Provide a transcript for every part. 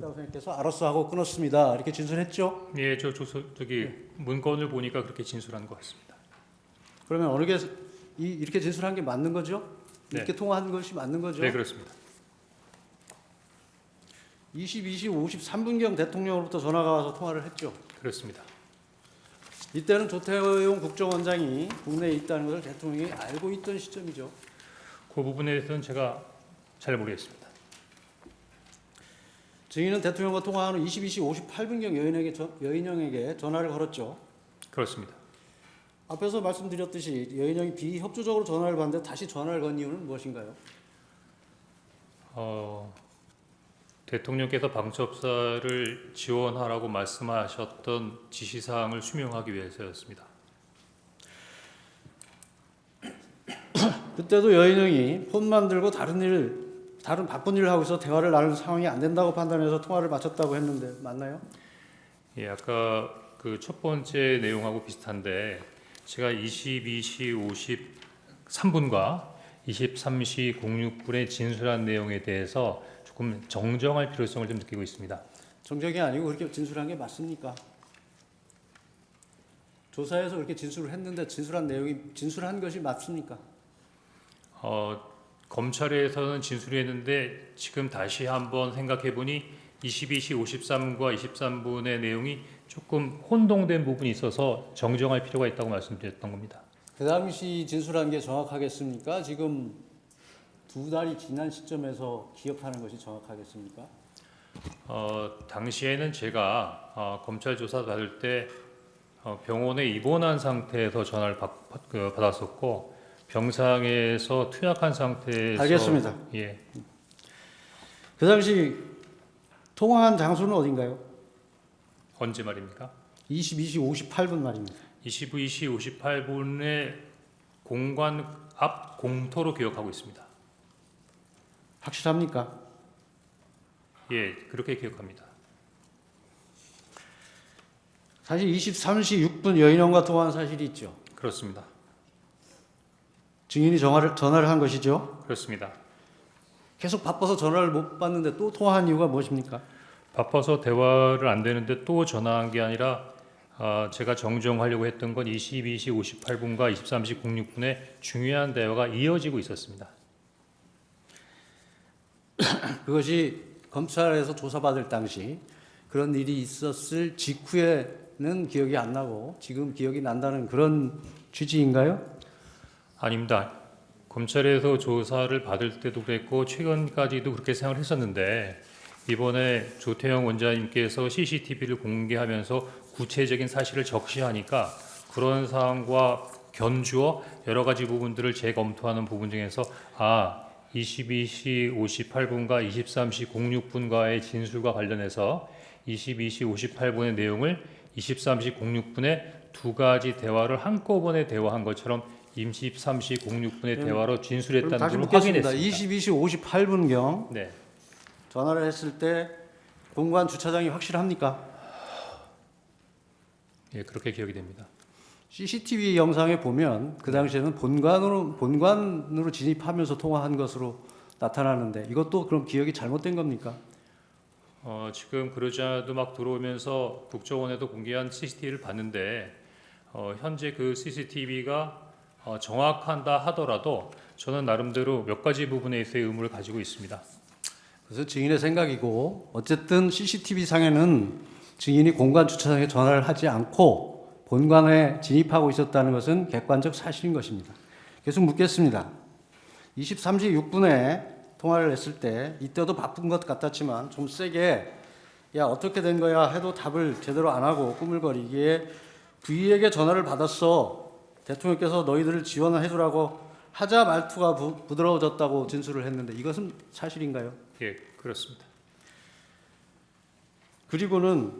있다고 생각해서 알았어 하고 끊었습니다. 이렇게 진술했죠? 예, 저기 문건을 보니까 그렇게 진술한 것 같습니다. 그러면 어느 게 이렇게 진술한 게 맞는 거죠? 네. 이렇게 통화한 것이 맞는 거죠? 네, 그렇습니다. 22시 53분경 대통령으로부터 전화가 와서 통화를 했죠. 그렇습니다. 이때는 조태용 국정원장이 국내에 있다는 것을 대통령이 알고 있던 시점이죠. 그 부분에 대해서는 제가 잘 모르겠습니다. 증인은 대통령과 통화한 후 22시 58분경 여인영에게 전화를 걸었죠. 그렇습니다. 앞에서 말씀드렸듯이 여인영이 비협조적으로 전화를 받는데 다시 전화를 건 이유는 무엇인가요? 대통령께서 방첩사를 지원하라고 말씀하셨던 지시사항을 수명하기 위해서였습니다. 그때도 여인영이 폰만 들고 다른 바쁜 일을 하고 있어 대화를 나눌 상황이 안 된다고 판단해서 통화를 마쳤다고 했는데 맞나요? 예, 아까 그 첫 번째 내용하고 비슷한데 제가 22시 53분과 23시 06분에 진술한 내용에 대해서 조금 정정할 필요성을 좀 느끼고 있습니다. 정정이 아니고 그렇게 진술한 게 맞습니까? 조사에서 그렇게 진술을 했는데 진술한 것이 맞습니까? 검찰에서는 진술을 했는데 지금 다시 한번 생각해 보니 22시 53분과 23분의 내용이 조금 혼동된 부분이 있어서 정정할 필요가 있다고 말씀드렸던 겁니다. 그 당시 진술한 게 정확하겠습니까? 지금 두 달이 지난 시점에서 기억하는 것이 정확하겠습니까? 당시에는 제가 검찰 조사 받을 때 병원에 입원한 상태에서 전화를 받았었고 병상에서 투약한 상태에서 알겠습니다. 예. 그 당시 통화한 장소는 어딘가요? 언제 말입니까? 22시 58분 말입니다. 22시 58분에 공관 앞 공터로 기억하고 있습니다. 확실합니까? 예, 그렇게 기억합니다. 사실 23시 6분 여인원과 통화한 사실이 있죠. 그렇습니다. 증인이 전화를 한 것이죠. 그렇습니다. 계속 바빠서 전화를 못 받는데 또 통화한 이유가 무엇입니까? 바빠서 대화를 안 되는데 또 전화한 게 아니라 제가 정정하려고 했던 건 22시 58분과 23시 06분에 중요한 대화가 이어지고 있었습니다. 그것이 검찰에서 조사받을 당시 그런 일이 있었을 직후에는 기억이 안 나고 지금 기억이 난다는 그런 취지인가요? 아닙니다. 검찰에서 조사를 받을 때도 그랬고 최근까지도 그렇게 생각을 했었는데 이번에 조태영 원장님께서 CCTV를 공개하면서 구체적인 사실을 적시하니까 그런 사항과 견주어 여러 가지 부분들을 재검토하는 부분 중에서 22시 58분과 23시 06분과의 진술과 관련해서 22시 58분의 내용을 23시 06분에 두 가지 대화를 한꺼번에 대화한 것처럼 23시 06분의 대화로 진술했다는 다시 걸 묻겠습니다. 확인했습니다. 22시 58분경 네, 전화를 했을 때 공관 주차장이 확실합니까? 예, 그렇게 기억이 됩니다. CCTV 영상에 보면 그 당시에는 본관으로 진입하면서 통화한 것으로 나타나는데 이것도 그럼 기억이 잘못된 겁니까? 지금 그러지 않아도 막 들어오면서 국정원에도 공개한 CCTV를 봤는데 현재 그 CCTV가 정확한다 하더라도 저는 나름대로 몇 가지 부분에 있어의 의문을 가지고 있습니다. 그래서 증인의 생각이고 어쨌든 CCTV 상에는 증인이 공관 주차장에 전화를 하지 않고 본관에 진입하고 있었다는 것은 객관적 사실인 것입니다. 계속 묻겠습니다. 23시 6분에 통화를 했을 때 이때도 바쁜 것 같았지만 좀 세게 야 어떻게 된 거야 해도 답을 제대로 안 하고 꾸물거리기에 V에게 전화를 받았어. 대통령께서 너희들을 지원을 해주라고 하자 말투가 부드러워졌다고 진술을 했는데 이것은 사실인가요? 예, 그렇습니다. 그리고는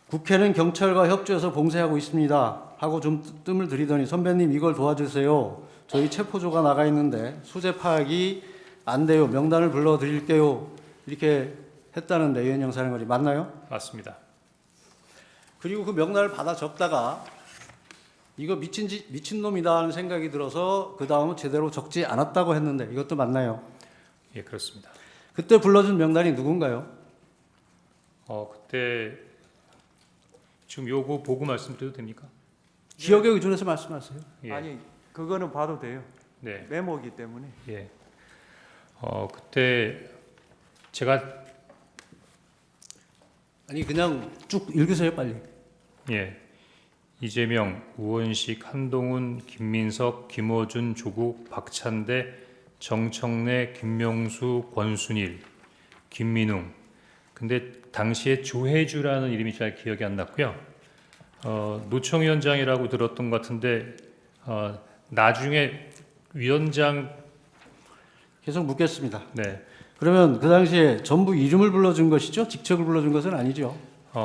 국회는 경찰과 협조해서 봉쇄하고 있습니다 하고 좀 뜸을 들이더니 선배님 이걸 도와주세요. 저희 체포조가 나가 있는데 수재 파악이 안 돼요. 명단을 불러드릴게요. 이렇게 했다는데 유현영 사령관이 맞나요? 맞습니다. 그리고 그 명단을 받아 적다가 이거 미친놈이다 하는 생각이 들어서 그 다음은 제대로 적지 않았다고 했는데 이것도 맞나요? 예, 그렇습니다. 그때 불러준 명단이 누군가요? 그때 지금 요거 보고 말씀드려도 됩니까? 기억에 의존해서 말씀하세요. 예. 아니 그거는 봐도 돼요. 네. 메모기 때문에. 예. 그때 제가 아니 그냥 쭉 읽으세요 빨리. 예. 이재명, 우원식, 한동훈, 김민석, 김어준, 조국, 박찬대, 정청래, 김명수, 권순일, 김민웅. 근데 당시에 조혜주라는 이름이 잘 기억이 안 났고요. 노총위원장이라고 들었던 것 같은데 나중에 위원장. 계속 묻겠습니다. 네. 그러면 그 당시에 전부 이름을 불러준 것이죠? 직책을 불러준 것은 아니죠?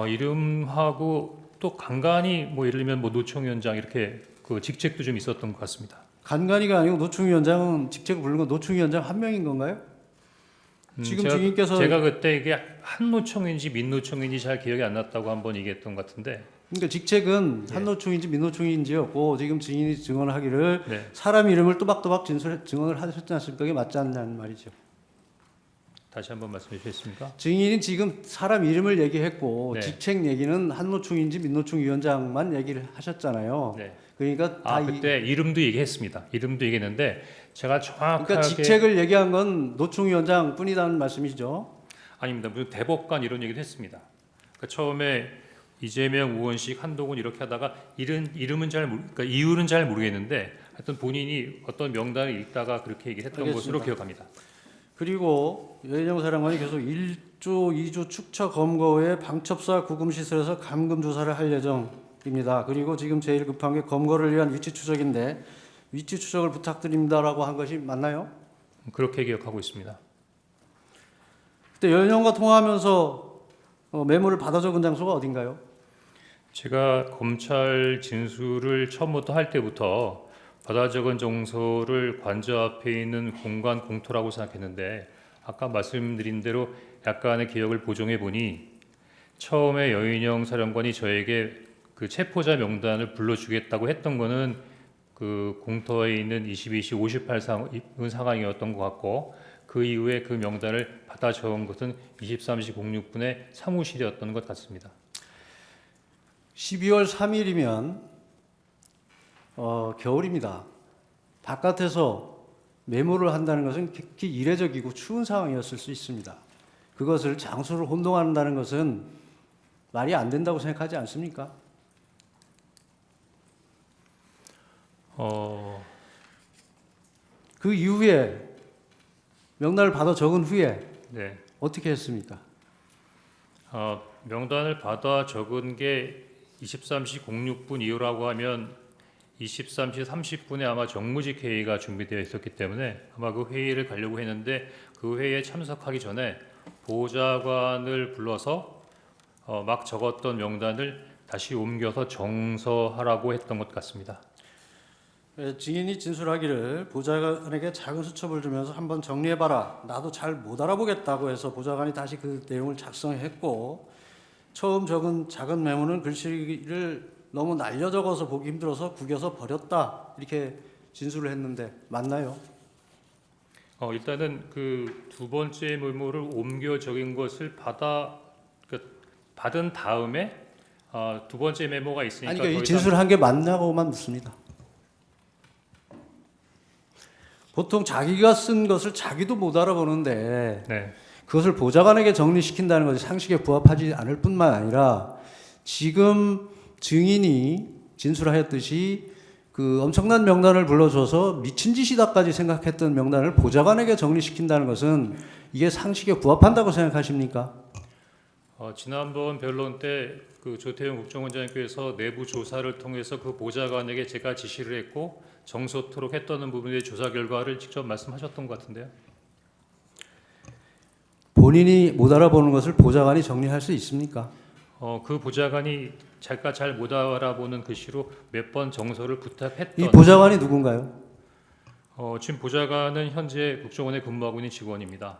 이름하고 또 간간히 뭐 예를 들면 뭐 노총위원장 이렇게 그 직책도 좀 있었던 것 같습니다. 간간이가 아니고 노총위원장은 직책을 부르는 건 노총위원장 한 명인 건가요? 지금 증인께서 제가 그때 이게 한노총인지 민노총인지 잘 기억이 안 났다고 한번 얘기했던 것 같은데. 그러니까 직책은 예. 한노총인지 민노총인지였고 지금 증인이 증언하기를 네. 사람 이름을 또박또박 증언을 하셨지 않습니까? 그게 맞지 않냐는 말이죠. 다시 한번 말씀해 주시겠습니까? 증인이 지금 사람 이름을 얘기했고 네. 직책 얘기는 한노총인지 민노총 위원장만 얘기를 하셨잖아요. 네. 그러니까 다 그때 이름도 얘기했습니다. 이름도 얘기했는데 제가 정확하게 그러니까 직책을 얘기한 건 노총 위원장 뿐이라는 말씀이시죠? 아닙니다. 무슨 대법관 이런 얘기도 했습니다. 그러니까 처음에 이재명, 우원식, 한동훈 이렇게 하다가 이름은 그러니까 이유는 잘 모르겠는데 하여튼 본인이 어떤 명단을 읽다가 그렇게 얘기했던 알겠습니다. 것으로 기억합니다. 그리고 여인영 사령관이 계속 1조, 2조 축처 검거 외에 방첩사 구금시설에서 감금 조사를 할 예정입니다. 그리고 지금 제일 급한 게 검거를 위한 위치 추적인데 위치 추적을 부탁드립니다라고 한 것이 맞나요? 그렇게 기억하고 있습니다. 그때 여인영과 통화하면서 메모를 받아 적은 장소가 어딘가요? 제가 검찰 진술을 처음부터 할 때부터 받아 적은 정서를 관저 앞에 있는 공간 공터라고 생각했는데 아까 말씀드린 대로 약간의 기억을 보정해 보니 처음에 여인영 사령관이 저에게 그 체포자 명단을 불러주겠다고 했던 거는 그 공터에 있는 22시 58분 상황이었던 것 같고 그 이후에 그 명단을 받아 적은 것은 23시 06분에 사무실이었던 것 같습니다. 12월 3일이면 겨울입니다. 바깥에서 메모를 한다는 것은極히 이례적이고 추운 상황이었을 수 있습니다. 그것을 장소를 혼동한다는 것은 말이 안 된다고 생각하지 않습니까? 그 이후에 명단을 받아 적은 후에 네. 어떻게 했습니까? 명단을 받아 적은 게 23시 06분 이후라고 하면 23시 30분에 아마 정무직 회의가 준비되어 있었기 때문에 아마 그 회의를 가려고 했는데 그 회의에 참석하기 전에 보좌관을 불러서 막 적었던 명단을 다시 옮겨서 정서하라고 했던 것 같습니다. 증인이 진술하기를 보좌관에게 작은 수첩을 주면서 한번 정리해봐라. 나도 잘 못 알아보겠다고 해서 보좌관이 다시 그 내용을 작성했고 처음 적은 작은 메모는 글씨를 너무 날려 적어서 보기 힘들어서 구겨서 버렸다. 이렇게 진술을 했는데 맞나요? 일단은 그 두 번째 메모를 옮겨 적은 것을 받은 다음에 두 번째 메모가 있으니까 아니 그러니까 더 이 이상 진술한 게 맞냐고만 묻습니다. 보통 자기가 쓴 것을 자기도 못 알아보는데 네. 그것을 보좌관에게 정리시킨다는 것이 상식에 부합하지 않을 뿐만 아니라 지금 증인이 진술하였듯이 그 엄청난 명단을 불러줘서 미친 짓이다까지 생각했던 명단을 보좌관에게 정리시킨다는 것은 이게 상식에 부합한다고 생각하십니까? 지난번 변론 때 그 조태용 국정원장님께서 내부 조사를 통해서 그 보좌관에게 제가 지시를 했고 정서토록 했다는 부분의 조사 결과를 직접 말씀하셨던 것 같은데요. 본인이 못 알아보는 것을 보좌관이 정리할 수 있습니까? 그 보좌관이 제가 잘 못 알아보는 글씨로 몇 번 정서를 부탁했던 이 보좌관이 누군가요? 지금 보좌관은 현재 국정원에 근무하고 있는 직원입니다.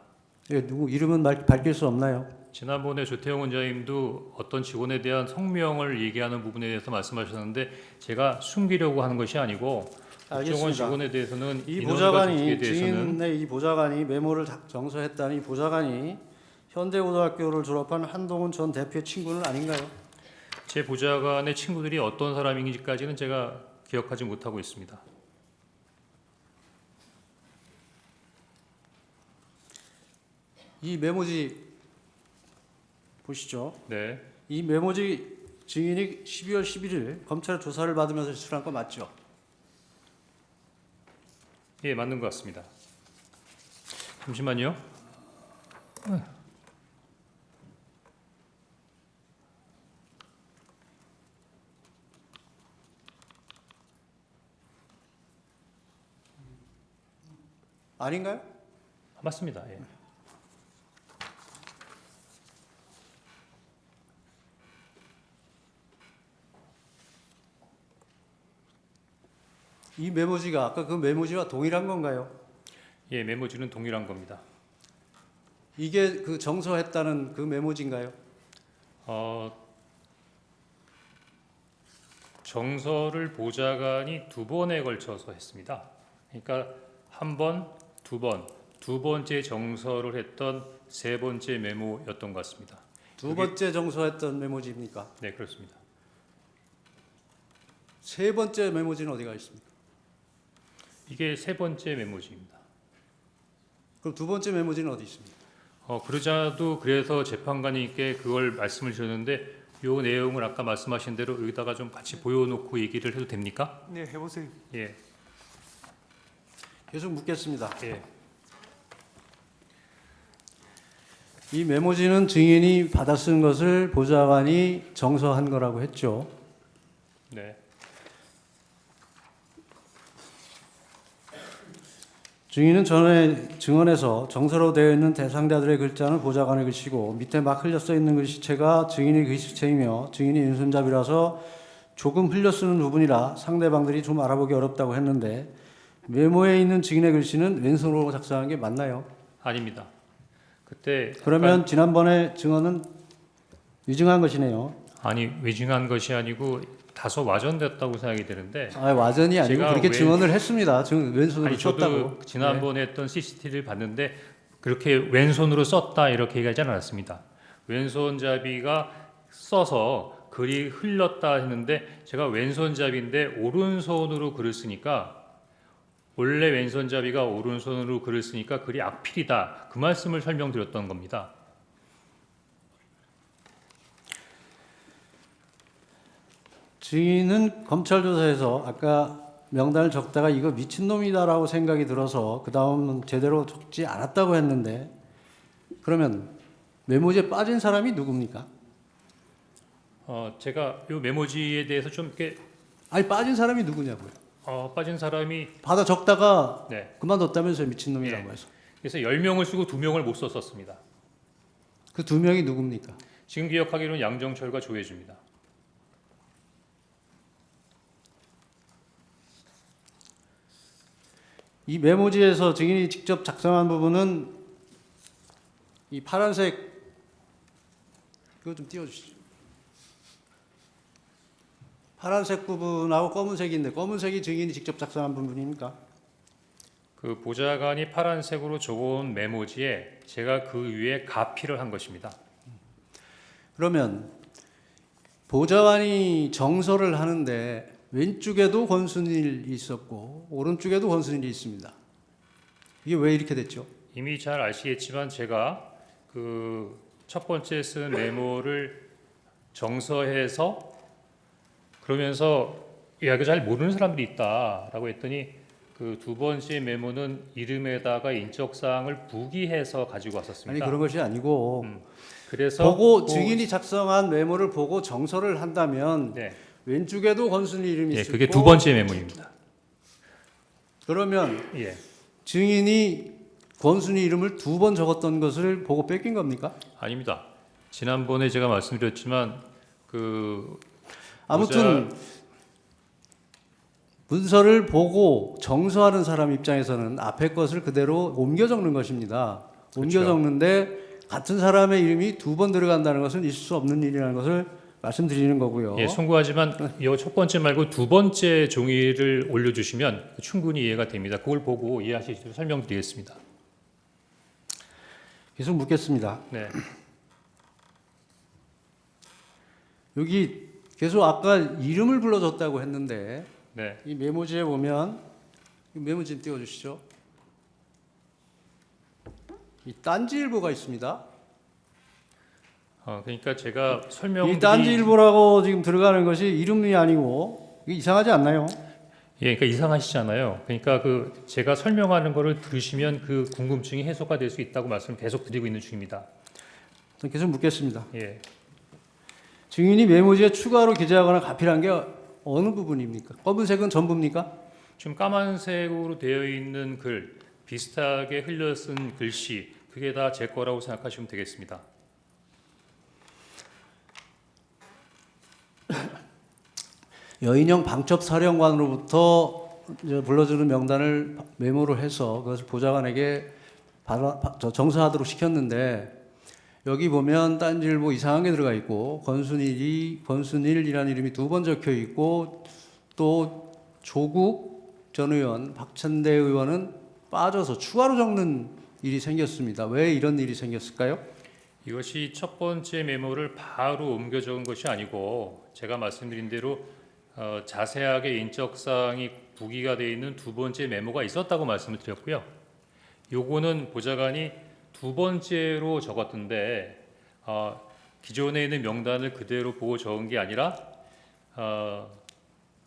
예, 누구 이름은 밝힐 수 없나요? 지난번에 조태용 원장님도 어떤 직원에 대한 성명을 얘기하는 부분에 대해서 말씀하셨는데 제가 숨기려고 하는 것이 아니고 국정원 알겠습니다. 직원에 대해서는 이 인원과 보좌관이 조직에 대해서는 증인의 이 보좌관이 메모를 정서했다는 이 보좌관이 현대고등학교를 졸업한 한동훈 전 대표의 친구는 아닌가요? 제 보좌관의 친구들이 어떤 사람인지까지는 제가 기억하지 못하고 있습니다. 이 메모지 보시죠. 네, 이 메모지 증인이 12월 11일 검찰 조사를 받으면서 제출한 거 맞죠? 예, 맞는 것 같습니다. 잠시만요. 아닌가요? 맞습니다. 예. 이 메모지가 아까 그 메모지와 동일한 건가요? 예, 메모지는 동일한 겁니다. 이게 그 정서했다는 그 메모지인가요? 정서를 보좌관이 두 번에 걸쳐서 했습니다. 그러니까 한 번, 두 번째 정서를 했던 세 번째 메모였던 것 같습니다. 두 번째 정서했던 메모지입니까? 네, 그렇습니다. 세 번째 메모지는 어디가 있습니까? 이게 세 번째 메모지입니다. 그럼 두 번째 메모지는 어디 있습니까? 그러자도 그래서 재판관님께 그걸 말씀을 주셨는데 요 내용을 아까 말씀하신 대로 여기다가 좀 같이 보여놓고 얘기를 해도 됩니까? 네, 해보세요. 예, 계속 묻겠습니다. 예. 이 메모지는 증인이 받아 쓴 것을 보좌관이 정서한 거라고 했죠. 네. 증인은 전에 증언에서 정서로 되어 있는 대상자들의 글자는 보좌관의 글씨고 밑에 막 흘려 써 있는 글씨체가 증인의 글씨체이며 증인이 왼손잡이라서 조금 흘려 쓰는 부분이라 상대방들이 좀 알아보기 어렵다고 했는데 메모에 있는 증인의 글씨는 왼손으로 작성한 게 맞나요? 아닙니다. 그때 그러면 지난번에 증언은 위증한 것이네요. 아니 외증한 것이 아니고 다소 와전됐다고 생각이 되는데 와전이 아니고 제가 그렇게 증언을 했습니다. 왼손으로 아니 썼다고. 저도 지난번에 했던 CCTV를 봤는데 그렇게 왼손으로 썼다 이렇게 얘기하지 않았습니다. 왼손잡이가 써서 글이 흘렀다 했는데 제가 왼손잡이인데 오른손으로 글을 쓰니까 원래 왼손잡이가 오른손으로 글을 쓰니까 글이 악필이다 그 말씀을 설명드렸던 겁니다. 증인은 검찰 조사에서 아까 명단을 적다가 이거 미친놈이다라고 생각이 들어서 그 다음은 제대로 적지 않았다고 했는데 그러면 메모지에 빠진 사람이 누굽니까? 제가 이 메모지에 대해서 좀 이렇게 아니 빠진 사람이 누구냐고요. 빠진 사람이 받아 적다가 네. 그만뒀다면서요 미친놈이라고 해서. 그래서 10명을 쓰고 2명을 못 썼었습니다. 그 두 명이 누굽니까? 지금 기억하기로는 양정철과 조혜주입니다. 이 메모지에서 증인이 직접 작성한 부분은 이 파란색 이거 좀 띄워주시죠. 파란색 부분하고 검은색인데 검은색이 증인이 직접 작성한 부분입니까? 그 보좌관이 파란색으로 적어온 메모지에 제가 그 위에 가피를 한 것입니다. 그러면 보좌관이 정서를 하는데 왼쪽에도 권순일이 있었고 오른쪽에도 권순일이 있습니다. 이게 왜 이렇게 됐죠? 이미 잘 아시겠지만 제가 그 첫 번째 쓴 메모를 정서해서 그러면서 이야기 잘 모르는 사람들이 있다라고 했더니 그 두 번째 메모는 이름에다가 인적사항을 부기해서 가지고 아니 왔었습니다. 그런 것이 아니고 그래서 보고 증인이 작성한 메모를 보고 정서를 한다면 네, 왼쪽에도 권순일 이름이 있고 그게 두 번째 메모입니다. 그러면 예, 증인이 권순일 이름을 두 번 적었던 것을 보고 뺏긴 겁니까? 아닙니다. 지난번에 제가 말씀드렸지만 그 아무튼 문서를 보고 정서하는 사람 입장에서는 앞에 것을 그대로 옮겨 적는 것입니다. 옮겨 그렇죠. 적는데 같은 사람의 이름이 두 번 들어간다는 것은 있을 수 없는 일이라는 것을 말씀드리는 거고요. 예, 송구하지만 이 첫 번째 말고 두 번째 종이를 올려주시면 충분히 이해가 됩니다. 그걸 보고 이해하실 수 있도록 설명드리겠습니다. 계속 묻겠습니다. 네. 여기 계속 아까 이름을 불러줬다고 했는데 네. 이 메모지에 보면 이 메모지 띄워주시죠. 이 딴지일보가 있습니다. 그러니까 제가 이 설명드린 딴지일보라고 지금 들어가는 것이 이름이 아니고 이게 이상하지 않나요? 예, 그러니까 이상하시잖아요. 그러니까 그 제가 설명하는 거를 들으시면 그 궁금증이 해소가 될 수 있다고 말씀을 계속 드리고 있는 중입니다. 전 계속 묻겠습니다. 예. 증인이 메모지에 추가로 기재하거나 가필한 게 어느 부분입니까? 검은색은 전부입니까? 좀 까만색으로 되어 있는 글, 비슷하게 흘려 쓴 글씨, 그게 다 제 거라고 생각하시면 되겠습니다. 여인형 방첩사령관으로부터 이제 불러주는 명단을 메모를 해서 그것을 보좌관에게 정사하도록 시켰는데 여기 보면 딴지일보 이상한 게 들어가 있고 권순일이라는 이름이 두 번 적혀 있고 또 조국 전 의원, 박찬대 의원은 빠져서 추가로 적는 일이 생겼습니다. 왜 이런 일이 생겼을까요? 이것이 첫 번째 메모를 바로 옮겨 적은 것이 아니고 제가 말씀드린 대로 자세하게 인적사항이 부기가 되어 있는 두 번째 메모가 있었다고 말씀을 드렸고요. 요거는 보좌관이 두 번째로 적었던데 기존에 있는 명단을 그대로 보고 적은 게 아니라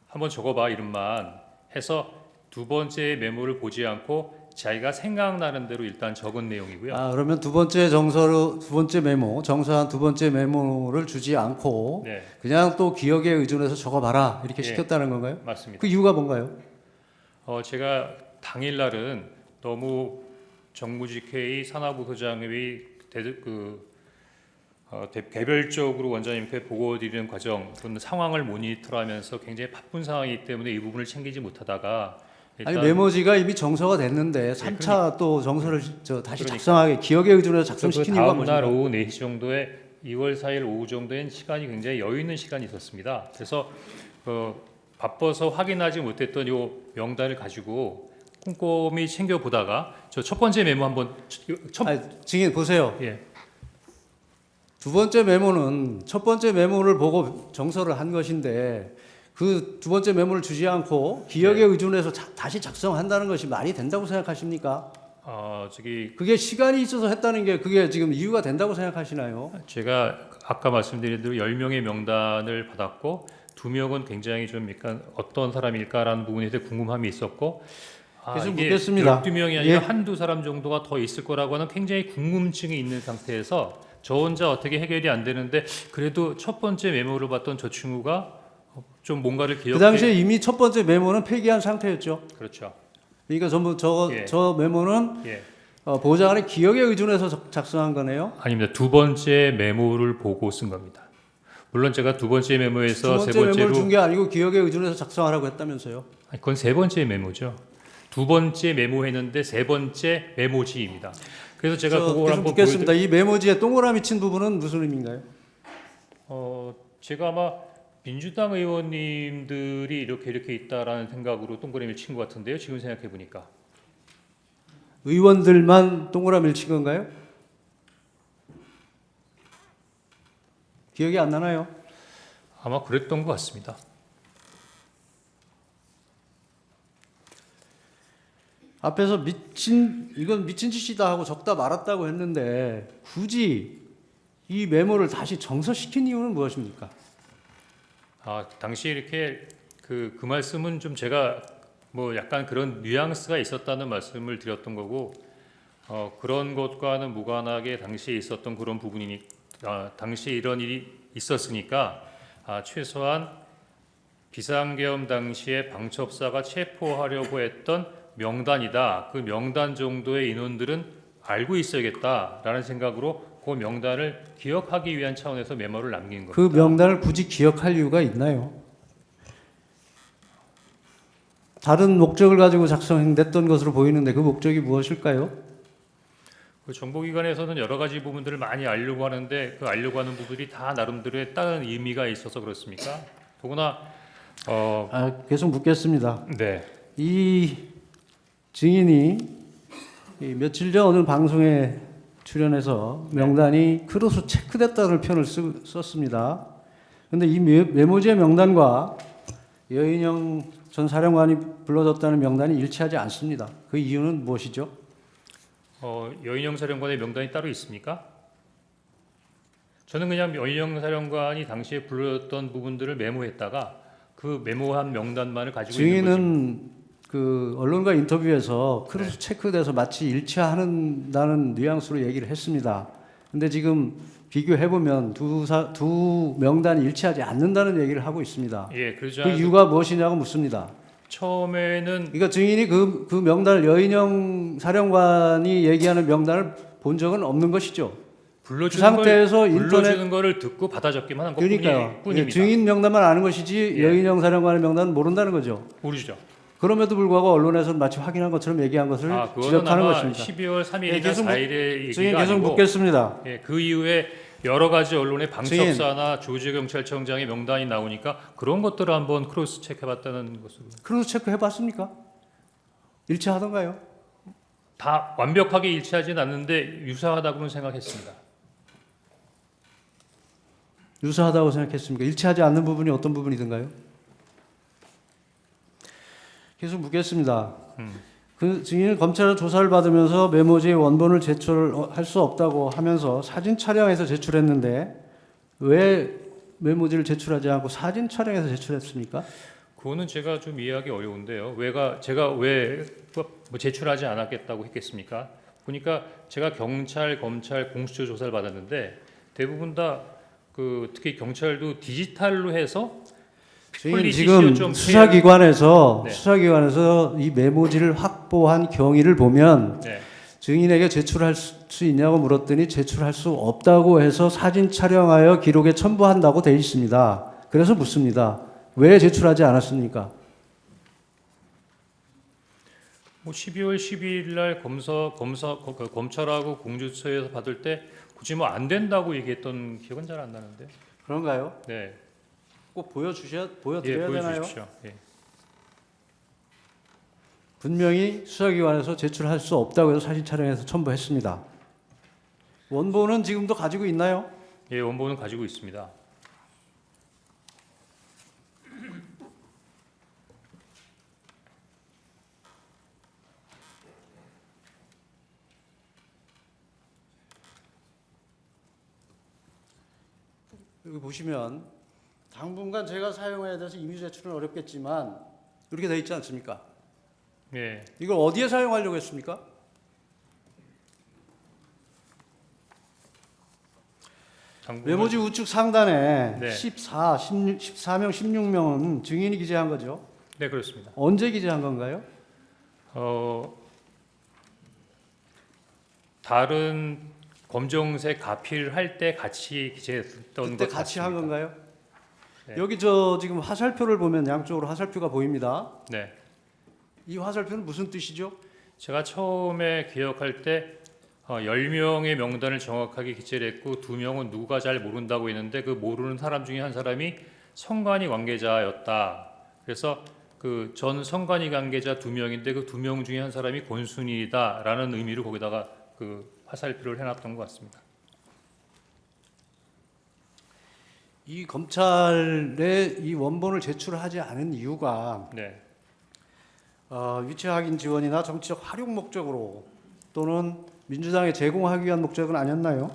한번 적어봐 이름만 해서 두 번째 메모를 보지 않고 자기가 생각나는 대로 일단 적은 내용이고요. 그러면 두 번째 정서로 두 번째 메모, 정사한 두 번째 메모를 주지 않고 네, 그냥 또 기억에 의존해서 적어봐라 이렇게 예. 시켰다는 건가요? 맞습니다. 그 이유가 뭔가요? 제가 당일날은 너무 정무직회의, 산하부소장회의 개별적으로 원장님께 보고드리는 과정 또는 상황을 모니터하면서 굉장히 바쁜 상황이기 때문에 이 부분을 챙기지 못하다가 아니 메모지가 이미 정서가 됐는데 3차 또 정서를 다시 작성하게 기억에 의존해서 작성시킨 그 이유가 다음 날 뭐죠? 오후 4시 정도에 2월 4일 오후 정도엔 시간이 굉장히 여유 있는 시간이 있었습니다. 그래서 바빠서 확인하지 못했던 이 명단을 가지고 꼼꼼히 챙겨보다가 저 첫 번째 메모 한번 증인 보세요. 예. 두 번째 메모는 첫 번째 메모를 보고 정서를 한 것인데 그 두 번째 메모를 주지 않고 기억에 의존해서 다시 작성한다는 것이 말이 된다고 생각하십니까? 그게 시간이 있어서 했다는 게 그게 지금 이유가 된다고 생각하시나요? 제가 아까 말씀드린 대로 10명의 명단을 받았고 2명은 굉장히 좀 약간 어떤 사람일까라는 부분에 대해 궁금함이 있었고 계속 이게 묻겠습니다. 12명이 아니라 예. 한두 사람 정도가 더 있을 거라고 하는 굉장히 궁금증이 있는 상태에서 저 혼자 어떻게 해결이 안 되는데 그래도 첫 번째 메모를 봤던 저 친구가 좀 뭔가를 기억해. 그 당시에 이미 첫 번째 메모는 폐기한 상태였죠. 그렇죠. 그러니까 전부 예. 저 메모는 예. 보좌관의 기억에 의존해서 작성한 거네요. 아닙니다. 두 번째 메모를 보고 쓴 겁니다. 물론 제가 두 번째 메모에서 두 세 번째 번째로 메모를 준 게 아니고 기억에 의존해서 작성하라고 했다면서요. 아니, 그건 세 번째 메모죠. 두 번째 메모했는데 세 번째 메모지입니다. 그래서 제가 그걸 계속 한번 묻겠습니다. 이 메모지에 동그라미 친 부분은 무슨 의미인가요? 제가 아마 민주당 의원님들이 이렇게 있다라는 생각으로 동그라미를 친 것 같은데요. 지금 생각해 보니까 의원들만 동그라미를 친 건가요? 기억이 안 나나요? 아마 그랬던 것 같습니다. 앞에서 이건 미친 짓이다 하고 적다 말았다고 했는데 굳이 이 메모를 다시 정서시킨 이유는 무엇입니까? 당시 이렇게 그 말씀은 좀 제가 뭐 약간 그런 뉘앙스가 있었다는 말씀을 드렸던 거고 그런 것과는 무관하게 당시에 있었던 그런 부분이니 당시에 이런 일이 있었으니까 최소한 비상계엄 당시에 방첩사가 체포하려고 했던 명단이다. 그 명단 정도의 인원들은 알고 있어야겠다라는 생각으로 그 명단을 기억하기 위한 차원에서 메모를 남긴 겁니다. 그 명단을 굳이 기억할 이유가 있나요? 다른 목적을 가지고 작성됐던 것으로 보이는데 그 목적이 무엇일까요? 그 정보기관에서는 여러 가지 부분들을 많이 알려고 하는데 그 알려고 하는 부분들이 다 나름대로의 다른 의미가 있어서 그렇습니까? 더구나 계속 묻겠습니다. 네. 이 증인이 이 며칠 전 어느 방송에 출연해서 명단이 크로스 체크됐다는 표현을 썼습니다. 그런데 이 메모지의 명단과 여인영 전 사령관이 불러줬다는 명단이 일치하지 않습니다. 그 이유는 무엇이죠? 여인영 사령관의 명단이 따로 있습니까? 저는 그냥 여인영 사령관이 당시에 불러줬던 부분들을 메모했다가 그 메모한 명단만을 가지고 있는 거죠. 증인은 그 언론과 인터뷰에서 크로스 네. 체크돼서 마치 일치한다는 뉘앙스로 얘기를 했습니다. 근데 지금 비교해 보면 두 명단이 일치하지 않는다는 얘기를 하고 있습니다. 예, 그러지 그 않아도 이유가 무엇이냐고 묻습니다. 처음에는 그러니까 증인이 그 명단을 여인영 사령관이 얘기하는 명단을 본 적은 없는 것이죠. 불러주는 상태에서 걸, 인터넷- 불러주는 거를 듣고 받아 적기만 한 그러니까요. 것뿐입니다. 예, 증인 명단만 아는 것이지 예. 여인영 사령관의 명단은 모른다는 거죠. 모르죠. 그럼에도 불구하고 언론에서는 마치 확인한 것처럼 얘기한 것을 그거는 지적하는 아마 것입니다. 12월 3일이나 예, 계속 4일의 증인 얘기가 계속 아니고 묻겠습니다. 예, 그 이후에 여러 가지 언론의 방첩사나 조지 경찰청장의 명단이 나오니까 그런 것들을 한번 크로스 체크해봤다는 것으로 크로스 체크 해봤습니까? 일치하던가요? 다 완벽하게 일치하진 않는데 유사하다고는 생각했습니다. 유사하다고 생각했습니까? 일치하지 않는 부분이 어떤 부분이든가요? 계속 묻겠습니다. 그 증인은 검찰의 조사를 받으면서 메모지의 원본을 제출할 수 없다고 하면서 사진 촬영해서 제출했는데 왜 메모지를 제출하지 않고 사진 촬영해서 제출했습니까? 그거는 제가 좀 이해하기 어려운데요. 제가 왜 뭐 제출하지 않았겠다고 했겠습니까? 보니까 제가 경찰, 검찰 공수처 조사를 받았는데 대부분 다 특히 경찰도 디지털로 해서 증인 폴리시 지금 시점 수사기관에서 네. 이 메모지를 확보한 경위를 보면 네. 증인에게 제출할 수 있냐고 물었더니 제출할 수 없다고 해서 사진 촬영하여 기록에 첨부한다고 돼 있습니다. 그래서 묻습니다. 왜 제출하지 않았습니까? 뭐 12월 12일 날 검찰하고 공수처에서 받을 때 굳이 뭐 안 된다고 얘기했던 기억은 잘 안 나는데. 그런가요? 네. 꼭 예, 보여드려야 되나요? 보여주십시오. 예. 분명히 수사기관에서 제출할 수 없다고 해서 사진 촬영해서 첨부했습니다. 원본은 지금도 가지고 있나요? 예, 원본은 가지고 있습니다. 여기 보시면 당분간 제가 사용해야 돼서 임의 제출은 어렵겠지만 이렇게 돼 있지 않습니까? 예. 이걸 어디에 사용하려고 했습니까? 당분간- 메모지 우측 상단에 네. 14명, 16명은 증인이 기재한 거죠. 네, 그렇습니다. 언제 기재한 건가요? 다른 검정색 가필 할 때 같이 기재했던 그때 것 같이 한 같습니다. 건가요? 네. 여기 지금 화살표를 보면 양쪽으로 화살표가 보입니다. 네. 이 화살표는 무슨 뜻이죠? 제가 처음에 기억할 때 10명의 명단을 정확하게 기재를 했고 2명은 누가 잘 모른다고 했는데 그 모르는 사람 중에 한 사람이 성관이 관계자였다. 그래서 그 전 성관이 관계자 2명인데 그 2명 중에 한 사람이 권순이다라는 의미로 거기다가 그 화살표를 해놨던 것 같습니다. 이 검찰에 이 원본을 제출하지 않은 이유가 네. 위치 확인 지원이나 정치적 활용 목적으로 또는 민주당에 제공하기 위한 목적은 아니었나요?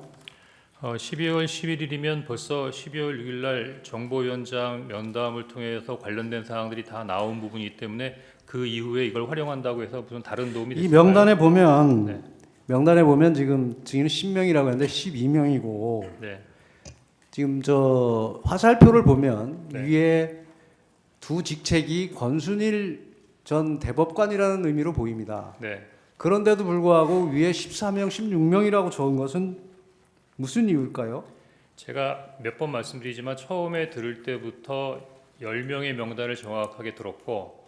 12월 11일이면 벌써 12월 6일 날 정보위원장 면담을 통해서 관련된 사항들이 다 나온 부분이기 때문에 그 이후에 이걸 활용한다고 해서 무슨 다른 도움이 이 됐을까요? 명단에 보면 지금 증인은 10명이라고 했는데 12명이고 네. 지금 화살표를 보면 네. 위에 두 직책이 권순일 전 대법관이라는 의미로 보입니다. 네. 그런데도 불구하고 위에 14명, 16명이라고 적은 것은 무슨 이유일까요? 제가 몇 번 말씀드리지만 처음에 들을 때부터 10명의 명단을 정확하게 들었고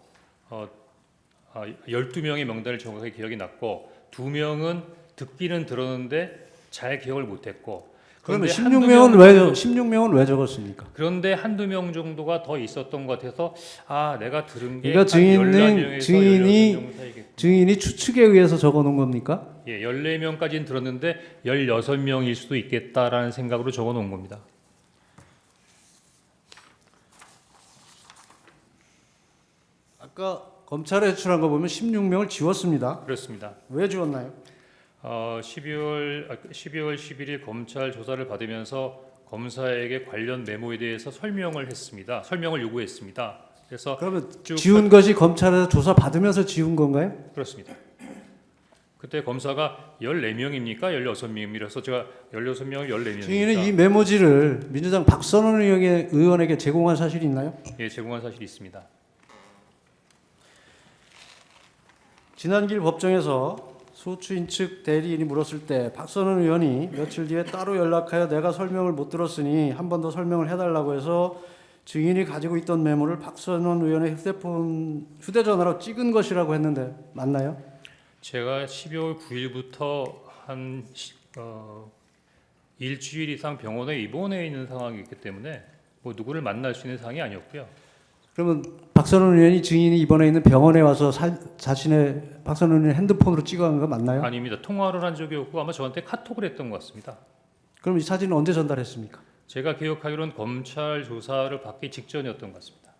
12명의 명단을 정확하게 기억이 났고 2명은 듣기는 들었는데 잘 기억을 못했고 그러면 그런데 16명은 왜 16명은 왜 적었습니까? 그런데 한두 명 정도가 더 있었던 것 같아서 아 내가 들은 게 그러니까 증인이 추측에 의해서 적어놓은 겁니까? 예, 14명까지는 들었는데 16명일 수도 있겠다라는 생각으로 적어놓은 겁니다. 아까 검찰에 제출한 거 보면 16명을 지웠습니다. 그렇습니다. 왜 지웠나요? 12월 11일 검찰 조사를 받으면서 검사에게 관련 메모에 대해서 설명을 했습니다. 설명을 요구했습니다. 그래서 그러면 쭉 지운 것이 검찰에서 조사 받으면서 지운 건가요? 그렇습니다. 그때 검사가 14명입니까? 16명이라서 제가 16명을 14명입니까? 증인은 이 메모지를 민주당 박선원 의원에게 제공한 사실이 있나요? 예, 제공한 사실이 있습니다. 지난길 법정에서 소추인 측 대리인이 물었을 때 박선원 의원이 며칠 뒤에 따로 연락하여 내가 설명을 못 들었으니 한 번 더 설명을 해달라고 해서 증인이 가지고 있던 메모를 박선원 의원의 휴대전화로 찍은 것이라고 했는데 맞나요? 제가 12월 9일부터 한 일주일 이상 병원에 입원해 있는 상황이기 때문에 뭐 누구를 만날 수 있는 상황이 아니었고요. 그러면 박선원 의원이 증인이 입원해 있는 병원에 와서 자신의 박선원 의원 핸드폰으로 찍어간 거 맞나요? 아닙니다. 통화를 한 적이 없고 아마 저한테 카톡을 했던 것 같습니다. 그럼 이 사진은 언제 전달했습니까? 제가 기억하기로는 검찰 조사를 받기 직전이었던 것 같습니다.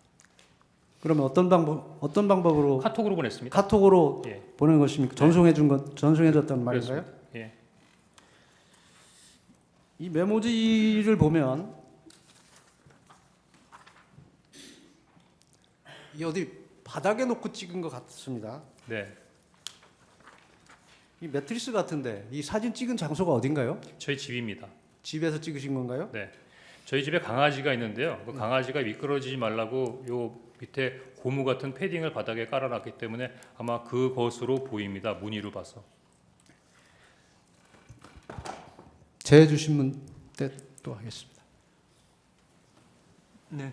그러면 어떤 방법으로 카톡으로 보냈습니다. 카톡으로 예, 보낸 것입니까? 전송해줬다는 말인가요? 그렇습니다. 예. 이 메모지를 보면 이 어디 바닥에 놓고 찍은 것 같습니다. 네, 이 매트리스 같은데 이 사진 찍은 장소가 어딘가요? 저희 집입니다. 집에서 찍으신 건가요? 네, 저희 집에 강아지가 있는데요. 그 강아지가 미끄러지지 말라고 요 밑에 고무 같은 패딩을 바닥에 깔아놨기 때문에 아마 그것으로 보입니다. 무늬로 봐서. 재 주신 분 때 또 하겠습니다. 네.